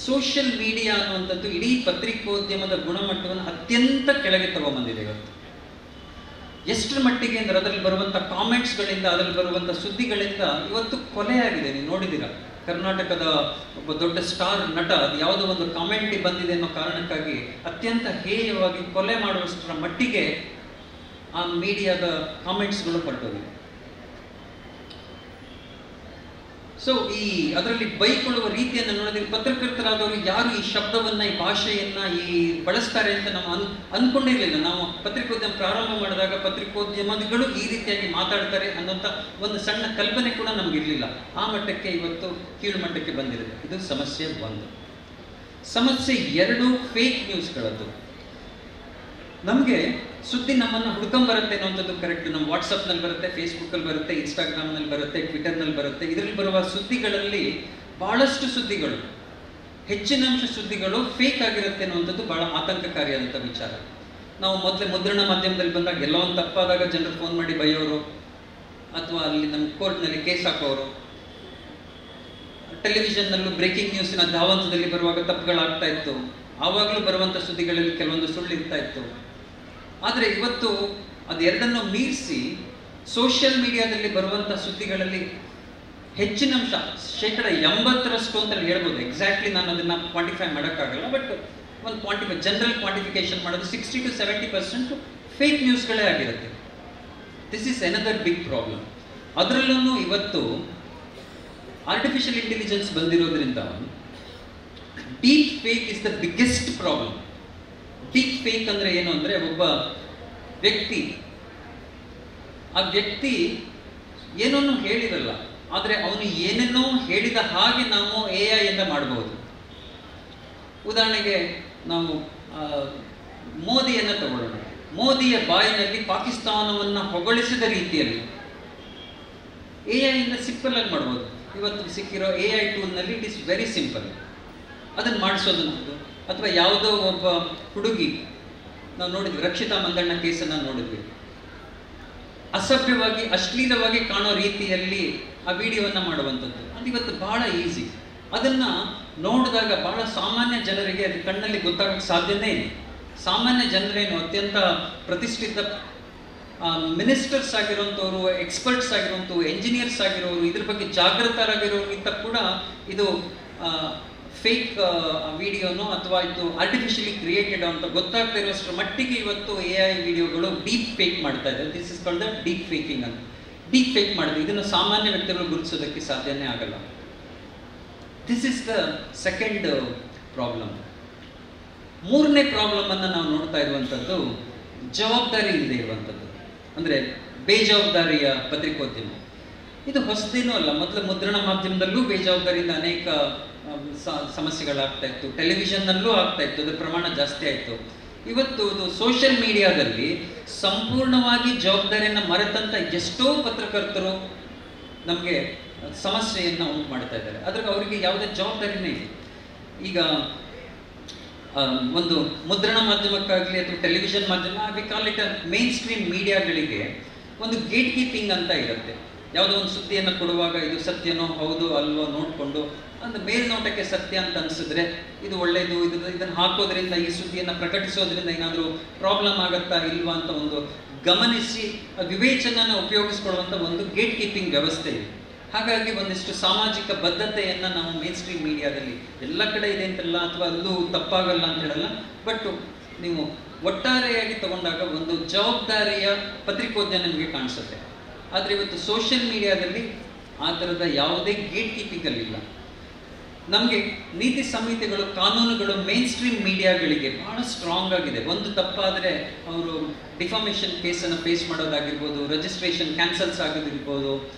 Social media ಅನ್ನುವಂಥದ್ದು ಇಡೀ ಪತ್ರಿಕೋದ್ಯಮದ ಗುಣಮಟ್ಟವನ್ನು ಅತ್ಯಂತ ಕೆಳಗೆ ತಗೊಂಡ್ಬಂದಿದೆ ಇವತ್ತು. ಎಷ್ಟರ ಮಟ್ಟಿಗೆ ಅಂದರೆ ಅದರಲ್ಲಿ ಬರುವಂಥ ಕಾಮೆಂಟ್ಸ್ಗಳಿಂದ, ಅದರಲ್ಲಿ ಬರುವಂಥ ಸುದ್ದಿಗಳಿಂದ ಇವತ್ತು ಕೊಲೆಯಾಗಿದೆ. ನೀವು ನೋಡಿದ್ದೀರಾ, ಕರ್ನಾಟಕದ ಒಬ್ಬ ದೊಡ್ಡ ಸ್ಟಾರ್ ನಟ ಅದು ಯಾವುದೋ ಒಂದು ಕಾಮೆಂಟ್ ಬಂದಿದೆ ಅನ್ನೋ ಕಾರಣಕ್ಕಾಗಿ ಅತ್ಯಂತ ಹೇಯವಾಗಿ ಕೊಲೆ ಮಾಡುವಷ್ಟರ ಮಟ್ಟಿಗೆ ಆ ಮೀಡಿಯಾದ ಕಾಮೆಂಟ್ಸ್ಗಳು ಹೊರಟೋಗಿವೆ. ಸೊ ಈ ಅದರಲ್ಲಿ ಬೈಕೊಳ್ಳುವ ರೀತಿಯನ್ನು ನೋಡಿದ್ರೆ ಪತ್ರಕರ್ತರಾದವರು ಯಾರು ಈ ಶಬ್ದವನ್ನ, ಈ ಭಾಷೆಯನ್ನ ಬಳಸ್ತಾರೆ ಅಂತ ನಾವು ಅನ್ಕೊಂಡಿರ್ಲಿಲ್ಲ. ನಾವು ಪತ್ರಿಕೋದ್ಯಮ ಪ್ರಾರಂಭ ಮಾಡಿದಾಗ ಪತ್ರಿಕೋದ್ಯಮಗಳು ಈ ರೀತಿಯಾಗಿ ಮಾತಾಡ್ತಾರೆ ಅನ್ನೋಂಥ ಒಂದು ಸಣ್ಣ ಕಲ್ಪನೆ ಕೂಡ ನಮಗಿರ್ಲಿಲ್ಲ. ಆ ಮಟ್ಟಕ್ಕೆ ಇವತ್ತು ಕೀಳು ಮಟ್ಟಕ್ಕೆ ಬಂದಿರುತ್ತೆ. ಇದು ಸಮಸ್ಯೆ 1. ಸಮಸ್ಯೆ 2 ಫೇಕ್ ನ್ಯೂಸ್ಗಳದ್ದು. ನಮಗೆ ಸುದ್ದಿ ನಮ್ಮನ್ನು ಹುಡ್ಕೊಂಬರುತ್ತೆ ಅನ್ನೋಂಥದ್ದು ಕರೆಕ್ಟ್. ನಮ್ಮ ವಾಟ್ಸಪ್ನಲ್ಲಿ ಬರುತ್ತೆ, ಫೇಸ್ಬುಕ್ಕಲ್ಲಿ ಬರುತ್ತೆ, ಇನ್ಸ್ಟಾಗ್ರಾಮ್ನಲ್ಲಿ ಬರುತ್ತೆ, ಟ್ವಿಟರ್ನಲ್ಲಿ ಬರುತ್ತೆ. ಇದರಲ್ಲಿ ಬರುವ ಸುದ್ದಿಗಳಲ್ಲಿ ಬಹಳಷ್ಟು ಸುದ್ದಿಗಳು, ಹೆಚ್ಚಿನ ಅಂಶ ಸುದ್ದಿಗಳು ಫೇಕ್ ಆಗಿರುತ್ತೆ ಅನ್ನುವಂಥದ್ದು ಬಹಳ ಆತಂಕಕಾರಿಯಾದಂಥ ವಿಚಾರ. ನಾವು ಮೊದಲೇ ಮುದ್ರಣ ಮಾಧ್ಯಮದಲ್ಲಿ ಬಂದಾಗ ಎಲ್ಲೋ ಒಂದು ತಪ್ಪಾದಾಗ ಜನರು ಫೋನ್ ಮಾಡಿ ಬೈಯೋರು, ಅಥವಾ ಅಲ್ಲಿ ನಮ್ಮ ಕೋರ್ಟ್ನಲ್ಲಿ ಕೇಸ್ ಹಾಕೋರು. ಟೆಲಿವಿಷನ್ನಲ್ಲೂ ಬ್ರೇಕಿಂಗ್ ನ್ಯೂಸಿನ ಧಾವಂತದಲ್ಲಿ ಬರುವಾಗ ತಪ್ಪುಗಳಾಗ್ತಾ ಇತ್ತು. ಆವಾಗಲೂ ಬರುವಂಥ ಸುದ್ದಿಗಳಲ್ಲಿ ಕೆಲವೊಂದು ಸುಳ್ಳು ಇರ್ತಾ ಇತ್ತು. ಆದರೆ ಇವತ್ತು ಅದೆರಡನ್ನು ಮೀರಿಸಿ ಸೋಷಿಯಲ್ ಮೀಡಿಯಾದಲ್ಲಿ ಬರುವಂಥ ಸುದ್ದಿಗಳಲ್ಲಿ ಹೆಚ್ಚಿನ ಅಂಶ, 80% ಅಂತ ಹೇಳ್ಬೋದು. ಎಕ್ಸಾಕ್ಟ್ಲಿ ನಾನು ಅದನ್ನು ಕ್ವಾಂಟಿಫೈ ಮಾಡೋಕ್ಕಾಗಲ್ಲ, ಬಟ್ ಒಂದು ಜನರಲ್ ಕ್ವಾಂಟಿಫಿಕೇಶನ್ ಮಾಡೋದು 60 to 70% ಫೇಕ್ ನ್ಯೂಸ್ಗಳೇ ಆಗಿರುತ್ತೆ. This is another big problem. ಅದರಲ್ಲೂ ಇವತ್ತು ಆರ್ಟಿಫಿಷಿಯಲ್ ಇಂಟೆಲಿಜೆನ್ಸ್ ಬಂದಿರೋದ್ರಿಂದ deep fake is the biggest problem. Deep fake ಅಂದರೆ ಏನು ಅಂದರೆ, ಒಬ್ಬ ವ್ಯಕ್ತಿ ಆ ವ್ಯಕ್ತಿ ಏನನ್ನೂ ಹೇಳಿರಲ್ಲ, ಆದರೆ ಅವನು ಏನೇನೋ ಹೇಳಿದ ಹಾಗೆ ನಾವು AI ಇಂದ ಮಾಡಬಹುದು. ಉದಾಹರಣೆಗೆ ನಾವು ಮೋದಿಯನ್ನು ತಗೊಳ್ಳೋಣ. ಮೋದಿಯ ಬಾಯಿನಲ್ಲಿ ಪಾಕಿಸ್ತಾನವನ್ನು ಹೊಗಳಿಸಿದ ರೀತಿಯಲ್ಲಿ AI ಇಂದ ಸಿಂಪಲ್ ಆಗಿ ಮಾಡ್ಬೋದು. ಇವತ್ತು ಸಿಕ್ಕಿರೋ AI ಟೂಲ್ನಲ್ಲಿ ಇಟ್ ಇಸ್ ವೆರಿ ಸಿಂಪಲ್. ಅದನ್ನು ಮಾಡಿಸೋದಂಥದ್ದು. ಅಥವಾ ಯಾವುದೋ ಒಬ್ಬ ಹುಡುಗಿ, ನಾವು ನೋಡಿದ್ವಿ ರಕ್ಷಿತಾ ಮಂದಣ್ಣ ಕೇಸನ್ನು ನೋಡಿದ್ವಿ, ಅಸಭ್ಯವಾಗಿ ಅಶ್ಲೀಲವಾಗಿ ಕಾಣೋ ರೀತಿಯಲ್ಲಿ ಆ ವಿಡಿಯೋವನ್ನು ಮಾಡುವಂಥದ್ದು. ಅದು ಇವತ್ತು ಬಹಳ ಈಸಿ. ಅದನ್ನು ನೋಡಿದಾಗ ಬಹಳ ಸಾಮಾನ್ಯ ಜನರಿಗೆ ಅದು ಕಣ್ಣಲ್ಲಿ ಗೊತ್ತಾಗಕ್ಕೆ ಸಾಧ್ಯನೇ ಇಲ್ಲ. ಸಾಮಾನ್ಯ ಜನರೇನು ಅತ್ಯಂತ ಪ್ರತಿಷ್ಠಿತ ಮಿನಿಸ್ಟರ್ಸ್ ಆಗಿರುವಂಥವ್ರು, ಎಕ್ಸ್ಪರ್ಟ್ಸ್ ಆಗಿರುವಂಥವ್ರು, ಎಂಜಿನಿಯರ್ಸ್ ಆಗಿರೋರು, ಇದ್ರ ಬಗ್ಗೆ ಜಾಗೃತರಾಗಿರೋರಿಗಿಂತ ಕೂಡ ಇದು ಫೇಕ್ ವಿಡಿಯೋನೋ ಅಥವಾ ಇದು ಆರ್ಟಿಫಿಷಿಯಲಿ ಕ್ರಿಯೇಟೆಡ್ ಅಂತ ಗೊತ್ತಾಗ್ತಾ ಇರೋಷ್ಟರ ಮಟ್ಟಿಗೆ ಇವತ್ತು AI ವಿಡಿಯೋಗಳು ಡೀಪ್ ಫೇಕ್ ಮಾಡ್ತಾ ಇದ್ದಾರೆ. This is called the deep faking ಅಂತ. ಡೀಪ್ ಫೇಕ್ ಮಾಡಿದೆ, ಇದನ್ನು ಸಾಮಾನ್ಯ ವ್ಯಕ್ತಿಗಳು ಗುರುತಿಸೋದಕ್ಕೆ ಸಾಧ್ಯನೇ ಆಗಲ್ಲ. This is the second problem. 3ನೇ ಪ್ರಾಬ್ಲಮ್ ಅನ್ನು ನಾವು ನೋಡ್ತಾ ಇರುವಂಥದ್ದು ಜವಾಬ್ದಾರಿ ಇಲ್ಲದೆ ಇರುವಂಥದ್ದು, ಅಂದರೆ ಬೇಜವಾಬ್ದಾರಿಯ ಪತ್ರಿಕೋದ್ಯಮ. ಇದು ಹೊಸದೇನೂ ಅಲ್ಲ. ಮೊದಲು ಮುದ್ರಣ ಮಾಧ್ಯಮದಲ್ಲೂ ಬೇಜವಾಬ್ದಾರಿಯಿಂದ ಅನೇಕ ಸಮಸ್ಯೆಗಳಾಗ್ತಾ ಇತ್ತು, ಟೆಲಿವಿಷನ್ನಲ್ಲೂ ಆಗ್ತಾ ಇತ್ತು, ಅದರ ಪ್ರಮಾಣ ಜಾಸ್ತಿ ಆಯಿತು. ಇವತ್ತು ಸೋಷಿಯಲ್ ಮೀಡಿಯಾದಲ್ಲಿ ಸಂಪೂರ್ಣವಾಗಿ ಜವಾಬ್ದಾರಿಯನ್ನು ಮರೆತಂಥ ಎಷ್ಟೋ ಪತ್ರಕರ್ತರು ನಮಗೆ ಸಮಸ್ಯೆಯನ್ನು ಉಂಟು ಮಾಡ್ತಾ ಇದ್ದಾರೆ. ಅದ್ರಾಗ ಅವರಿಗೆ ಯಾವುದೇ ಜವಾಬ್ದಾರಿನೇ ಇಲ್ಲ. ಈಗ ಒಂದು ಮುದ್ರಣ ಮಾಧ್ಯಮಕ್ಕಾಗಲಿ ಅಥವಾ ಟೆಲಿವಿಷನ್ ಮಾಧ್ಯಮ, we call it mainstream ಮೀಡಿಯಾಗಳಿಗೆ ಒಂದು ಗೇಟ್ ಕೀಪಿಂಗ್ ಅಂತ ಇರುತ್ತೆ. ಯಾವುದೋ ಒಂದು ಸುದ್ದಿಯನ್ನು ಕೊಡುವಾಗ ಇದು ಸತ್ಯನೋ ಹೌದು ಅಲ್ವೋ ನೋಡಿಕೊಂಡು, ಅಂದ್ರೆ ಮೇಲ್ನೋಟಕ್ಕೆ ಸತ್ಯ ಅಂತ ಅನಿಸಿದ್ರೆ ಇದು ಒಳ್ಳೆಯದು, ಇದನ್ನು ಹಾಕೋದ್ರಿಂದ, ಈ ಸುದ್ದಿಯನ್ನು ಪ್ರಕಟಿಸೋದ್ರಿಂದ ಏನಾದರೂ ಪ್ರಾಬ್ಲಮ್ ಆಗುತ್ತಾ ಇಲ್ವಾ ಅಂತ ಒಂದು ಗಮನಿಸಿ ವಿವೇಚನೆನ ಉಪಯೋಗಿಸ್ಕೊಳ್ಳುವಂಥ ಒಂದು ಗೇಟ್ ಕೀಪಿಂಗ್ ವ್ಯವಸ್ಥೆ ಇದೆ. ಹಾಗಾಗಿ ಒಂದಿಷ್ಟು ಸಾಮಾಜಿಕ ಬದ್ಧತೆಯನ್ನು ನಾವು ಮೇನ್ ಸ್ಟ್ರೀಮ್ ಮೀಡಿಯಾದಲ್ಲಿ ಎಲ್ಲ ಕಡೆ ಇದೆ ಅಂತಲ್ಲ, ಅಥವಾ ಅಲ್ಲೂ ತಪ್ಪಾಗಲ್ಲ ಅಂತ ಹೇಳಲ್ಲ, ಬಟ್ ನೀವು ಒಟ್ಟಾರೆಯಾಗಿ ತಗೊಂಡಾಗ ಒಂದು ಜವಾಬ್ದಾರಿಯ ಪತ್ರಿಕೋದ್ಯಮ ನಿಮಗೆ ಕಾಣಿಸುತ್ತೆ. ಆದರೆ ಇವತ್ತು ಸೋಷಿಯಲ್ ಮೀಡಿಯಾದಲ್ಲಿ ಆ ಥರದ ಯಾವುದೇ ಗೇಟ್ ಕೀಪಿಂಗಲ್ಲಿಲ್ಲ. ನಮಗೆ ನೀತಿ ಸಂಹಿತೆಗಳು, ಕಾನೂನುಗಳು ಮೇನ್ ಸ್ಟ್ರೀಮ್ ಮೀಡಿಯಾಗಳಿಗೆ ಬಹಳ ಸ್ಟ್ರಾಂಗ್ ಆಗಿದೆ. ಒಂದು ತಪ್ಪಾದರೆ ಅವರು ಡಿಫಾಮೇಷನ್ ಕೇಸನ್ನು ಫೇಸ್ ಮಾಡೋದಾಗಿರ್ಬೋದು, ರಿಜಿಸ್ಟ್ರೇಷನ್ ಕ್ಯಾನ್ಸಲ್ಸ್ ಆಗೋದಿರ್ಬೋದು,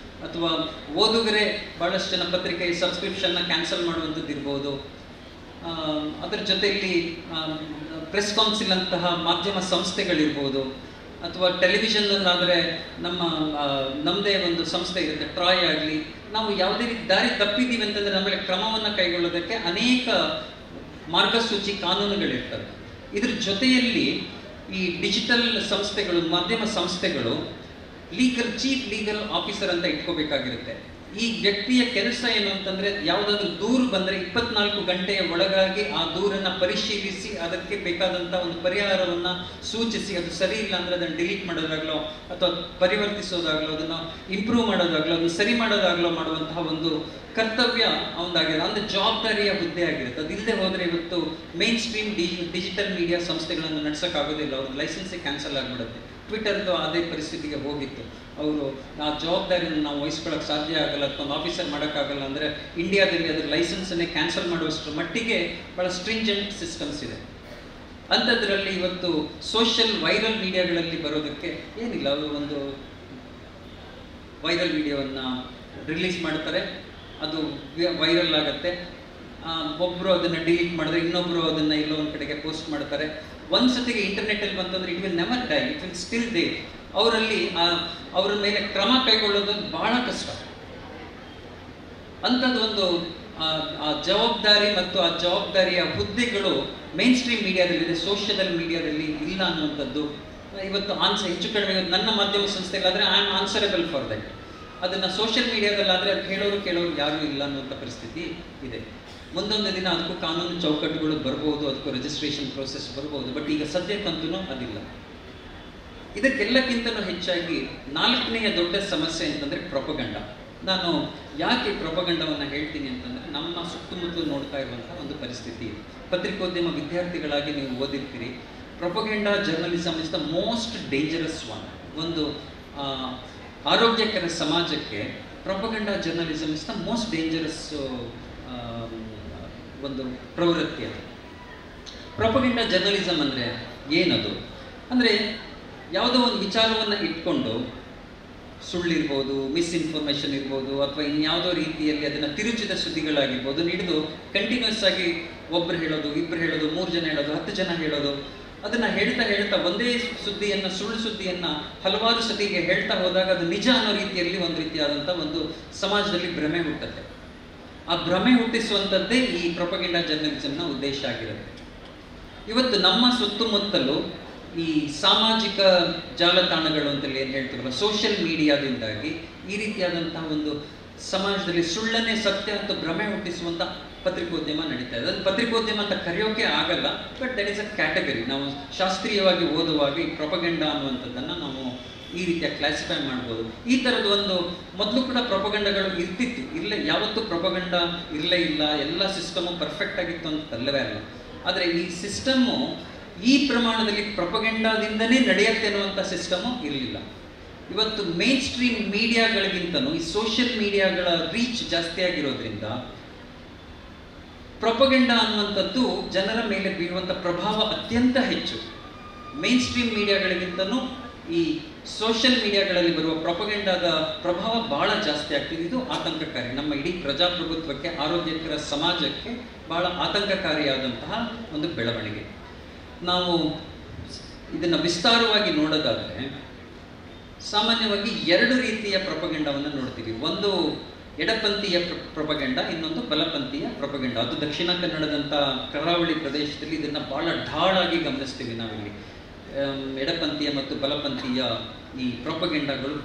ಅಥವಾ ಓದುಗರೆ ಬಹಳಷ್ಟು ಜನ ಪತ್ರಿಕೆಯ ಸಬ್ಸ್ಕ್ರಿಪ್ಷನ್ನ ಕ್ಯಾನ್ಸಲ್ ಮಾಡುವಂಥದ್ದು ಇರ್ಬೋದು. ಅದರ ಜೊತೆಯಲ್ಲಿ ಪ್ರೆಸ್ ಕೌನ್ಸಿಲ್ ಅಂತಹ ಮಾಧ್ಯಮ ಸಂಸ್ಥೆಗಳಿರ್ಬೋದು, ಅಥವಾ ಟೆಲಿವಿಷನ್ನಲ್ಲಾದರೆ ನಮ್ಮದೇ ಒಂದು ಸಂಸ್ಥೆ ಇರುತ್ತೆ, ಟ್ರಾಯ್ ಆಗಲಿ. ನಾವು ಯಾವುದೇ ರೀತಿ ದಾರಿ ತಪ್ಪಿದ್ದೀವಿ ಅಂತಂದರೆ ನಮಗೆ ಕ್ರಮವನ್ನು ಕೈಗೊಳ್ಳೋದಕ್ಕೆ ಅನೇಕ ಮಾರ್ಗಸೂಚಿ ಕಾನೂನುಗಳಿರ್ತವೆ. ಇದ್ರ ಜೊತೆಯಲ್ಲಿ ಈ ಡಿಜಿಟಲ್ ಸಂಸ್ಥೆಗಳು, ಮಾಧ್ಯಮ ಸಂಸ್ಥೆಗಳು ಚೀಫ್ ಲೀಗಲ್ ಆಫೀಸರ್ ಅಂತ ಇಟ್ಕೋಬೇಕಾಗಿರುತ್ತೆ. ಈ ವ್ಯಕ್ತಿಯ ಕೆಲಸ ಏನು ಅಂತಂದ್ರೆ, ಯಾವುದಾದ್ರೂ ದೂರು ಬಂದರೆ 24 ಗಂಟೆಯ ಒಳಗಾಗಿ ಆ ದೂರನ್ನ ಪರಿಶೀಲಿಸಿ ಅದಕ್ಕೆ ಬೇಕಾದಂಥ ಒಂದು ಪರಿಹಾರವನ್ನ ಸೂಚಿಸಿ, ಅದು ಸರಿ ಇಲ್ಲ ಅಂದ್ರೆ ಅದನ್ನು ಡಿಲೀಟ್ ಮಾಡೋದಾಗ್ಲೋ ಅಥವಾ ಪರಿವರ್ತಿಸೋದಾಗ್ಲೋ, ಅದನ್ನು ಇಂಪ್ರೂವ್ ಮಾಡೋದಾಗ್ಲೋ, ಅದನ್ನು ಸರಿ ಮಾಡೋದಾಗ್ಲೋ ಮಾಡುವಂತಹ ಒಂದು ಕರ್ತವ್ಯ ಅವನದಾಗಿದೆ, ಅಂದ್ರೆ ಜವಾಬ್ದಾರಿಯ ಹುದ್ದೆ ಆಗಿರುತ್ತೆ. ಅದಿಲ್ಲದೆ ಹೋದ್ರೆ ಇವತ್ತು ಮೇನ್ ಸ್ಟ್ರೀಮ್ ಡಿಜಿಟಲ್ ಮೀಡಿಯಾ ಸಂಸ್ಥೆಗಳನ್ನು ನಡೆಸೋಕ್ಕಾಗೋದಿಲ್ಲ, ಅವ್ರದ್ದು ಲೈಸೆನ್ಸೇ ಕ್ಯಾನ್ಸಲ್ ಆಗಿಬಿಡುತ್ತೆ. ಟ್ವಿಟರ್ದು ಅದೇ ಪರಿಸ್ಥಿತಿಗೆ ಹೋಗಿತ್ತು. ಅವರು ಆ ಜವಾಬ್ದಾರಿಯನ್ನು ನಾವು ವಹಿಸ್ಕೊಳ್ಳೋಕೆ ಸಾಧ್ಯ ಆಗಲ್ಲ, ಅಥವಾ ಒಂದು ಆಫೀಸರ್ ಮಾಡೋಕ್ಕಾಗಲ್ಲ ಅಂದರೆ ಇಂಡಿಯಾದಲ್ಲಿ ಅದರ ಲೈಸೆನ್ಸನ್ನೇ ಕ್ಯಾನ್ಸಲ್ ಮಾಡುವಷ್ಟರ ಮಟ್ಟಿಗೆ ಭಾಳ ಸ್ಟ್ರಿಂಜೆಂಟ್ ಸಿಸ್ಟಮ್ಸ್ ಇದೆ. ಅಂಥದ್ರಲ್ಲಿ ಇವತ್ತು ಸೋಷಿಯಲ್ ವೈರಲ್ ಮೀಡಿಯಾಗಳಲ್ಲಿ ಬರೋದಕ್ಕೆ ಏನಿಲ್ಲ, ಅವರು ಒಂದು ವೈರಲ್ ವಿಡಿಯೋವನ್ನು ರಿಲೀಸ್ ಮಾಡ್ತಾರೆ, ಅದು ವೈರಲ್ ಆಗುತ್ತೆ, ಒಬ್ಬರು ಅದನ್ನು ಡಿಲೀಟ್ ಮಾಡಿದ್ರೆ ಇನ್ನೊಬ್ಬರು ಅದನ್ನು ಎಲ್ಲೋ ಒಂದು ಕಡೆಗೆ ಪೋಸ್ಟ್ ಮಾಡ್ತಾರೆ. ಒಂದ್ಸತಿಗೆ ಇಂಟರ್ನೆಟ್ಟಲ್ಲಿ ಬಂತಂದ್ರೆ it will never dye, it will still they. ಅವರಲ್ಲಿ ಅವರ ಮೇಲೆ ಕ್ರಮ ಕೈಗೊಳ್ಳೋದು ಬಹಳ ಕಷ್ಟ. ಅಂಥದ್ದು ಒಂದು ಆ ಜವಾಬ್ದಾರಿ ಮತ್ತು ಆ ಜವಾಬ್ದಾರಿಯ ಹುದ್ದೆಗಳು ಮೇನ್ ಸ್ಟ್ರೀಮ್ ಮೀಡಿಯಾದಲ್ಲಿದೆ, ಸೋಷಿಯಲ್ ಮೀಡಿಯಾದಲ್ಲಿ ಇಲ್ಲ ಅನ್ನುವಂಥದ್ದು ಇವತ್ತು ಹೆಚ್ಚು ಕಡಿಮೆ ನನ್ನ ಮಾಧ್ಯಮ ಸಂಸ್ಥೆಗಳಾದರೆ I am answerable for that. ಅದನ್ನು ಸೋಷಿಯಲ್ ಮೀಡಿಯಾದಲ್ಲಾದರೆ ಅದು ಕೇಳೋರು ಯಾರೂ ಇಲ್ಲ ಅನ್ನುವಂಥ ಪರಿಸ್ಥಿತಿ ಇದೆ. ಮುಂದೊಂದು ದಿನ ಅದಕ್ಕೂ ಕಾನೂನು ಚೌಕಟ್ಟುಗಳು ಬರ್ಬೋದು, ಅದಕ್ಕೂ ರಿಜಿಸ್ಟ್ರೇಷನ್ ಪ್ರೋಸೆಸ್ ಬರ್ಬೋದು, ಬಟ್ ಈಗ ಸದ್ಯಕ್ಕಂತೂ ಅದಿಲ್ಲ. ಇದಕ್ಕೆಲ್ಲಕ್ಕಿಂತಲೂ ಹೆಚ್ಚಾಗಿ 4ನೆಯ ದೊಡ್ಡ ಸಮಸ್ಯೆ ಅಂತಂದರೆ ಪ್ರೊಪಗಂಡ. ನಾನು ಯಾಕೆ ಪ್ರೊಪಗಂಡವನ್ನು ಹೇಳ್ತೀನಿ ಅಂತಂದರೆ, ನಮ್ಮ ಸುತ್ತಮುತ್ತಲು ನೋಡ್ತಾ ಇರುವಂಥ ಒಂದು ಪರಿಸ್ಥಿತಿ ಇದೆ. ಪತ್ರಿಕೋದ್ಯಮ ವಿದ್ಯಾರ್ಥಿಗಳಾಗಿ ನೀವು ಓದಿರ್ತೀರಿ, propaganda journalism is the most dangerous one. ಒಂದು ಆರೋಗ್ಯಕರ ಸಮಾಜಕ್ಕೆ propaganda journalism is the most dangerous ಒಂದು ಪ್ರವೃತ್ತಿ. ಅದು ಪ್ರೊಪಗಂಡ ಜರ್ನಲಿಸಮ್ ಅಂದರೆ ಏನದು ಅಂದರೆ, ಯಾವುದೋ ಒಂದು ವಿಚಾರವನ್ನು ಇಟ್ಕೊಂಡು ಸುಳ್ಳಿರ್ಬೋದು, ಮಿಸ್ಇನ್ಫಾರ್ಮೇಷನ್ ಇರ್ಬೋದು, ಅಥವಾ ಇನ್ಯಾವುದೋ ರೀತಿಯಲ್ಲಿ ಅದನ್ನು ತಿರುಚಿದ ಸುದ್ದಿಗಳಾಗಿರ್ಬೋದು ಹಿಡಿದು ಕಂಟಿನ್ಯೂಸ್ ಆಗಿ ಒಬ್ಬರು ಹೇಳೋದು, ಇಬ್ಬರು ಹೇಳೋದು, 3 ಜನ ಹೇಳೋದು, 10 ಜನ ಹೇಳೋದು, ಅದನ್ನು ಹೇಳ್ತಾ ಒಂದೇ ಸುದ್ದಿಯನ್ನು, ಸುಳ್ಳು ಸುದ್ದಿಯನ್ನು ಹಲವಾರು ಸತಿಗೆ ಹೇಳ್ತಾ ಹೋದಾಗ ಅದು ನಿಜ ಅನ್ನೋ ರೀತಿಯಲ್ಲಿ ಒಂದು ರೀತಿಯಾದಂಥ ಒಂದು ಸಮಾಜದಲ್ಲಿ ಭ್ರಮೆ ಹುಟ್ಟುತ್ತೆ. ಆ ಭ್ರಮೆ ಹುಟ್ಟಿಸುವಂಥದ್ದೇ ಈ ಪ್ರೊಪಗಂಡ ಜರ್ನಲಿಸಮ್ನ ಉದ್ದೇಶ ಆಗಿರುತ್ತೆ. ಇವತ್ತು ನಮ್ಮ ಸುತ್ತಮುತ್ತಲು ಈ ಸಾಮಾಜಿಕ ಜಾಲತಾಣಗಳು ಅಂತೇಳಿ ಏನು ಹೇಳ್ತೀವಲ್ಲ, ಸೋಷಿಯಲ್ ಮೀಡಿಯಾದಿಂದಾಗಿ ಈ ರೀತಿಯಾದಂತಹ ಒಂದು ಸಮಾಜದಲ್ಲಿ ಸುಳ್ಳನ್ನೇ ಸತ್ಯ ಅಂತ ಭ್ರಮೆ ಹುಟ್ಟಿಸುವಂಥ ಪತ್ರಿಕೋದ್ಯಮ ನಡೀತಾ ಇದೆ. ಅದು ಪತ್ರಿಕೋದ್ಯಮ ಅಂತ ಕರೆಯೋಕೆ ಆಗಲ್ಲ, but that is a category. ನಾವು ಶಾಸ್ತ್ರೀಯವಾಗಿ ಓದುವಾಗ ಈ ಪ್ರೊಪಗಂಡ ಅನ್ನುವಂಥದ್ದನ್ನು ನಾವು ಈ ರೀತಿಯ ಕ್ಲಾಸಿಫೈ ಮಾಡ್ಬೋದು. ಈ ಥರದ್ದು ಒಂದು ಮೊದಲು ಕೂಡ ಪ್ರೊಪಗಂಡಗಳು ಇರ್ತಿತ್ತು, ಯಾವತ್ತೂ ಪ್ರೊಪಗಂಡ ಇರಲೇ ಇಲ್ಲ, ಎಲ್ಲ ಸಿಸ್ಟಮು ಪರ್ಫೆಕ್ಟ್ ಆಗಿತ್ತು ಅಂತ ಅಲ್ಲವೇ ಅಲ್ಲ. ಆದರೆ ಈ ಸಿಸ್ಟಮ್ಮು ಈ ಪ್ರಮಾಣದಲ್ಲಿ ಪ್ರೊಪಗಂಡಾದಿಂದನೇ ನಡೆಯುತ್ತೆ ಅನ್ನುವಂಥ ಸಿಸ್ಟಮು ಇರಲಿಲ್ಲ. ಇವತ್ತು ಮೇನ್ ಸ್ಟ್ರೀಮ್ ಮೀಡಿಯಾಗಳಿಗಿಂತನೂ ಈ ಸೋಷಿಯಲ್ ಮೀಡಿಯಾಗಳ ರೀಚ್ ಜಾಸ್ತಿ ಆಗಿರೋದ್ರಿಂದ ಪ್ರೊಪಗಂಡ ಅನ್ನುವಂಥದ್ದು ಜನರ ಮೇಲೆ ಬೀರುವಂಥ ಪ್ರಭಾವ ಅತ್ಯಂತ ಹೆಚ್ಚು. ಮೇನ್ ಸ್ಟ್ರೀಮ್ ಮೀಡಿಯಾಗಳಿಗಿಂತನೂ ಈ ಸೋಷಿಯಲ್ ಮೀಡಿಯಾಗಳಲ್ಲಿ ಬರುವ ಪ್ರೊಪಗಂಡಾದ ಪ್ರಭಾವ ಬಹಳ ಜಾಸ್ತಿ ಆಗ್ತಿದೆ. ಇದು ಆತಂಕಕಾರಿ. ನಮ್ಮ ಇಡೀ ಪ್ರಜಾಪ್ರಭುತ್ವಕ್ಕೆ, ಆರೋಗ್ಯಕರ ಸಮಾಜಕ್ಕೆ ಬಹಳ ಆತಂಕಕಾರಿಯಾದಂತಹ ಒಂದು ಬೆಳವಣಿಗೆ. ನಾವು ಇದನ್ನು ವಿಸ್ತಾರವಾಗಿ ನೋಡೋದಾದರೆ ಸಾಮಾನ್ಯವಾಗಿ 2 ರೀತಿಯ ಪ್ರೊಪಗಂಡವನ್ನು ನೋಡ್ತೀವಿ. ಒಂದು ಎಡಪಂಥೀಯ ಪ್ರೊಪಗಂಡ, ಇನ್ನೊಂದು ಬಲಪಂಥೀಯ ಪ್ರೊಪಗಂಡ. ಅದು ದಕ್ಷಿಣ ಕನ್ನಡದಂಥ ಕರಾವಳಿ ಪ್ರದೇಶದಲ್ಲಿ ಇದನ್ನು ಬಹಳ ಢಾಳಾಗಿ ಗಮನಿಸ್ತೀವಿ ನಾವಿಲ್ಲಿ. ಎಡಪಂಥೀಯ ಮತ್ತು ಬಲಪಂಥೀಯ ಈ ಪ್ರೊಪಗಂಡಗಳು